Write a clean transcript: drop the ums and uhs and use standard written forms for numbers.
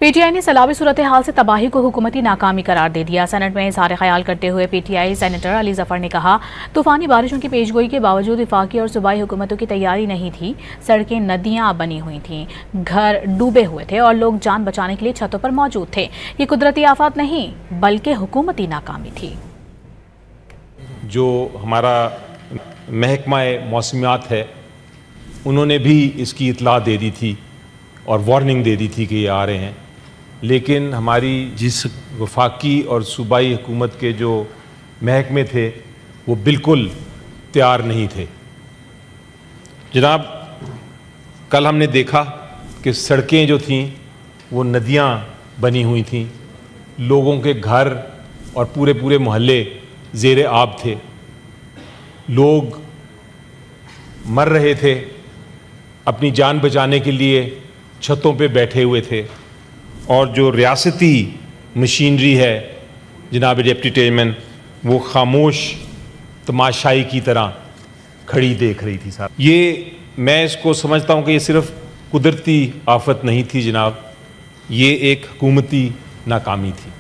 PTI ने सैलाबी सूरत हाल से तबाही को हुकूमती नाकामी करार दे दिया। सेनेट में इज़हार ख्याल करते हुए पीटीआई सेनेटर अली जफर ने कहा, तूफानी बारिशों की पेशगोई के बावजूद वफाकी और सूबाई हुकूमतों की तैयारी नहीं थी। सड़कें नदियां बनी हुई थीं, घर डूबे हुए थे और लोग जान बचाने के लिए छतों पर मौजूद थे। ये कुदरती आफत नहीं बल्कि हुकूमती नाकामी थी। जो हमारा महकमा मौसमियात है, उन्होंने भी इसकी इतला दे दी थी और वार्निंग दे दी थी कि ये आ रहे हैं, लेकिन हमारी जिस वफाकी और सूबाई हुकूमत के जो महकमे थे वो बिल्कुल तैयार नहीं थे। जनाब, कल हमने देखा कि सड़कें जो थीं वो नदियां बनी हुई थीं, लोगों के घर और पूरे पूरे मोहल्ले ज़ेरे आब थे, लोग मर रहे थे, अपनी जान बचाने के लिए छतों पे बैठे हुए थे और जो रियासती मशीनरी है जनाब डिप्टी चेयरमैन, वो खामोश तमाशाई की तरह खड़ी देख रही थी। साहब, ये मैं इसको समझता हूँ कि ये सिर्फ कुदरती आफत नहीं थी जनाब, ये एक हुकूमती नाकामी थी।